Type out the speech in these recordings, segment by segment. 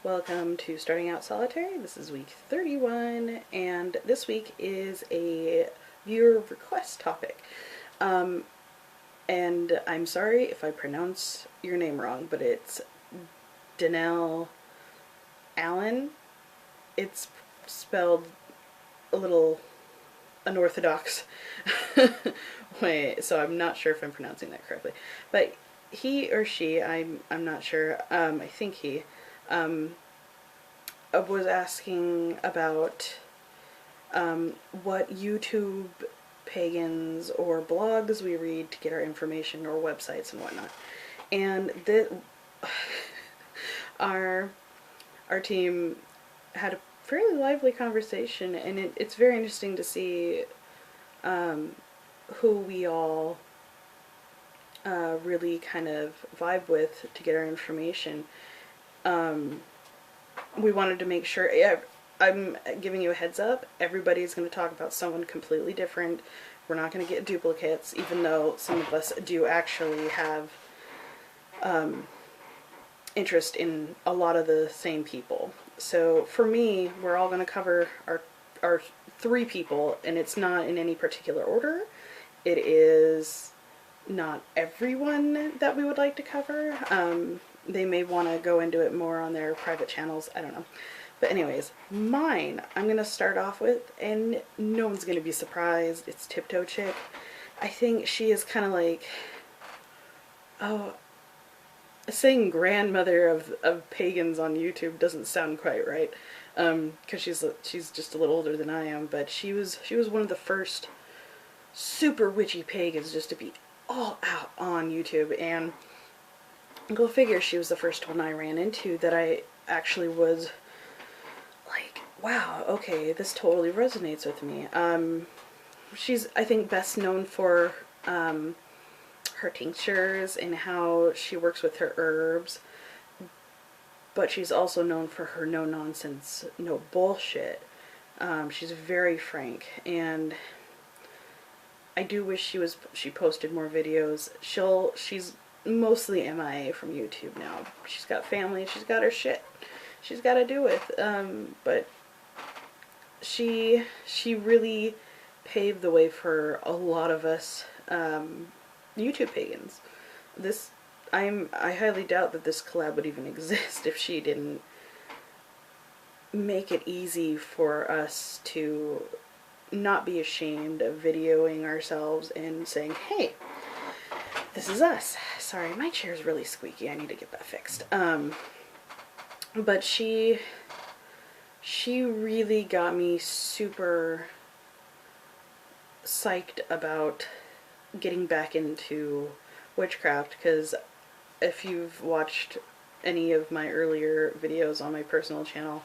Welcome to Starting Out Solitary. This is week 31, and this week is a viewer request topic. And I'm sorry if I pronounce your name wrong, but it's Danelle Allen. It's spelled a little unorthodox way, so I'm not sure if I'm pronouncing that correctly. But he or she, I'm not sure, I think he, was asking about what YouTube pagans or blogs we read to get our information, or websites and whatnot. And our team had a fairly lively conversation, and it's very interesting to see who we all really kind of vibe with to get our information. We wanted to make sure, I'm giving you a heads up, everybody's going to talk about someone completely different. We're not going to get duplicates, even though some of us do actually have interest in a lot of the same people. So for me, we're all going to cover our three people, and it's not in any particular order. It is not everyone that we would like to cover. They may want to go into it more on their private channels, I don't know. But anyways, mine, I'm going to start off with, and no one's going to be surprised, it's Tiptoe Chick. I think she is kind of like, saying grandmother of pagans on YouTube doesn't sound quite right, because she's just a little older than I am, but she was one of the first super witchy pagans just to be all out on YouTube, and go figure, she was the first one I ran into that I actually was like, wow, okay, this totally resonates with me. She's, I think, best known for her tinctures and how she works with her herbs, but she's also known for her no nonsense, no bullshit. She's very frank, and I do wish she posted more videos. She's mostly MIA from YouTube now. She's got family, she's got her shit she's got to do with, but she really paved the way for a lot of us YouTube pagans. I highly doubt that this collab would even exist if she didn't make it easy for us to not be ashamed of videoing ourselves and saying, hey, this is us. Sorry, my chair's really squeaky. I need to get that fixed. But she really got me super psyched about getting back into witchcraft, because if you've watched any of my earlier videos on my personal channel,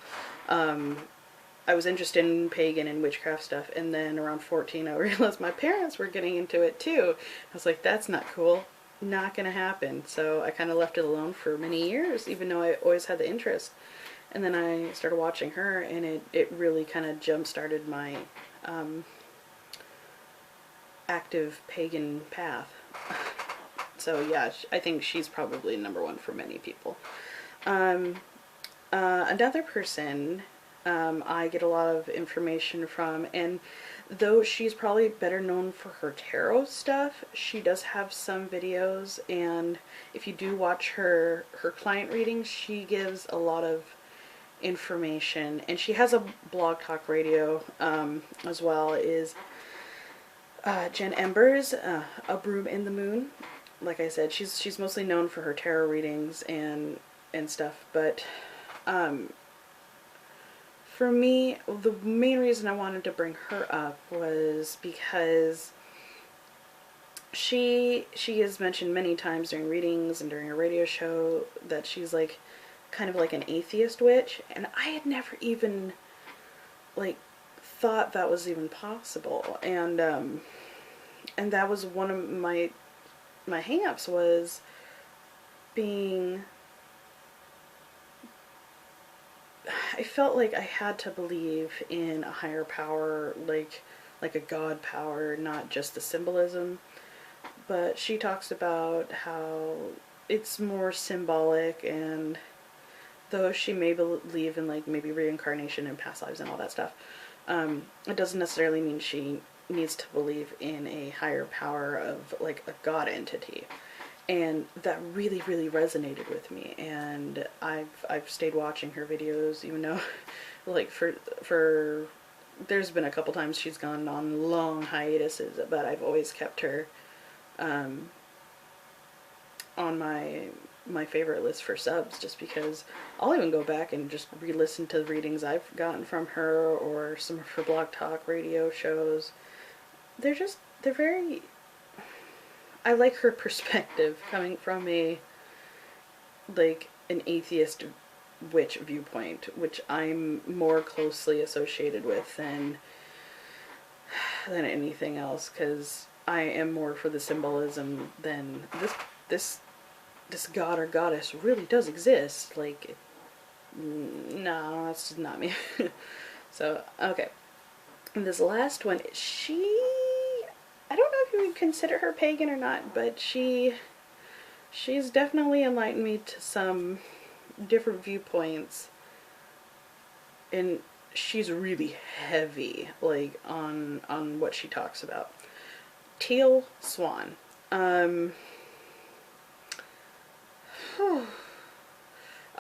I was interested in pagan and witchcraft stuff, and then around 14 I realized my parents were getting into it too. I was like, that's not cool. Not gonna happen. So I kind of left it alone for many years, even though I always had the interest. And then I started watching her, and it really kind of jump-started my active pagan path. So yeah, I think she's probably number one for many people. Another person I get a lot of information from, and though she's probably better known for her tarot stuff, she does have some videos, and if you do watch her client readings, she gives a lot of information, and she has a blog talk radio as well, is Jen Embers, A Broom in the Moon. Like I said, she's mostly known for her tarot readings and stuff, but for me, the main reason I wanted to bring her up was because she has mentioned many times during readings and during a radio show that she's like kind of like an atheist witch, and I had never even like thought that was even possible, and that was one of my hang-ups, was being, I felt like I had to believe in a higher power, like a god power, not just the symbolism. But she talks about how it's more symbolic, and though she may believe in like maybe reincarnation and past lives and all that stuff, it doesn't necessarily mean she needs to believe in a higher power of like a god entity. And that really, really resonated with me, and I've stayed watching her videos, even though like for there's been a couple times she's gone on long hiatuses, but I've always kept her on my favorite list for subs, just because I'll even go back and just re-listen to the readings I've gotten from her or some of her blog talk radio shows. They're very, I like her perspective coming from an atheist witch viewpoint, which I'm more closely associated with than anything else, because I am more for the symbolism than this god or goddess really does exist. Like, no, that's just not me. So, okay. And this last one, I don't know if you would consider her pagan or not, but she's definitely enlightened me to some different viewpoints, and she's really heavy, like, on what she talks about. Teal Swan.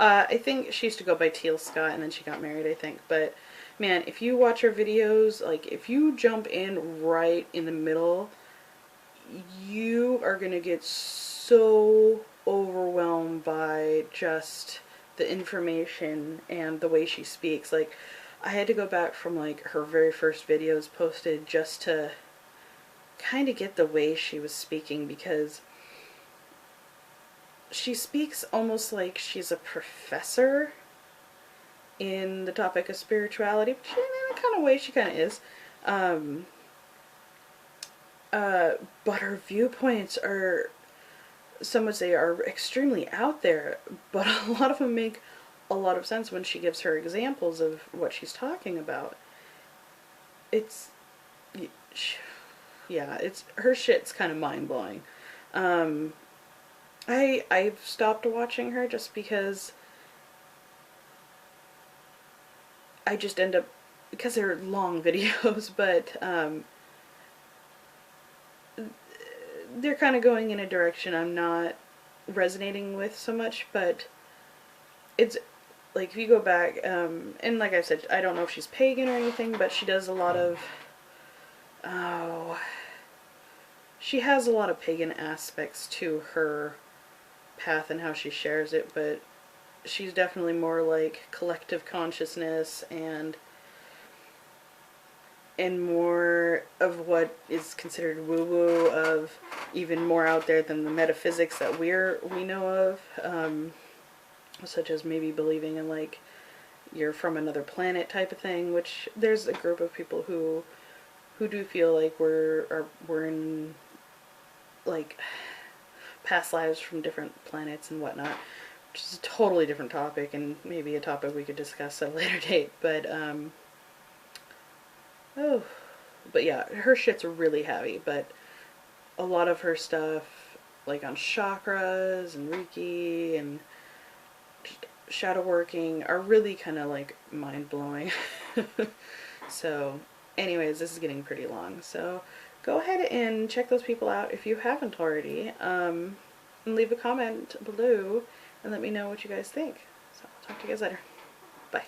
I think she used to go by Teal Scott, and then she got married, I think, but man, if you watch her videos, like, if you jump in right in the middle, you are gonna get so overwhelmed by just the information and the way she speaks. Like, I had to go back from, like, her very first videos posted just to kind of get the way she was speaking, because she speaks almost like she's a professor in the topic of spirituality, which in a kind of way she kind of is. But her viewpoints are, some would say, are extremely out there, but a lot of them make a lot of sense when she gives her examples of what she's talking about. It's, yeah, it's, her shit's kind of mind-blowing. I've stopped watching her just because I just end up, because they're long videos, but they're kind of going in a direction I'm not resonating with so much. But it's like, if you go back, and like I said, I don't know if she's pagan or anything, but she does a lot of, she has a lot of pagan aspects to her path and how she shares it, but she's definitely more like collective consciousness and more of what is considered woo-woo, of even more out there than the metaphysics that we know of, such as maybe believing in, like, you're from another planet type of thing, which there's a group of people who do feel like we're in, like, past lives from different planets and whatnot, which is a totally different topic, and maybe a topic we could discuss at a later date. But but yeah, her shit's really heavy, but a lot of her stuff, like on chakras and Reiki and shadow working, are really kind of like mind-blowing. So anyways, this is getting pretty long, so go ahead and check those people out if you haven't already, and leave a comment below and let me know what you guys think. So I'll talk to you guys later. Bye.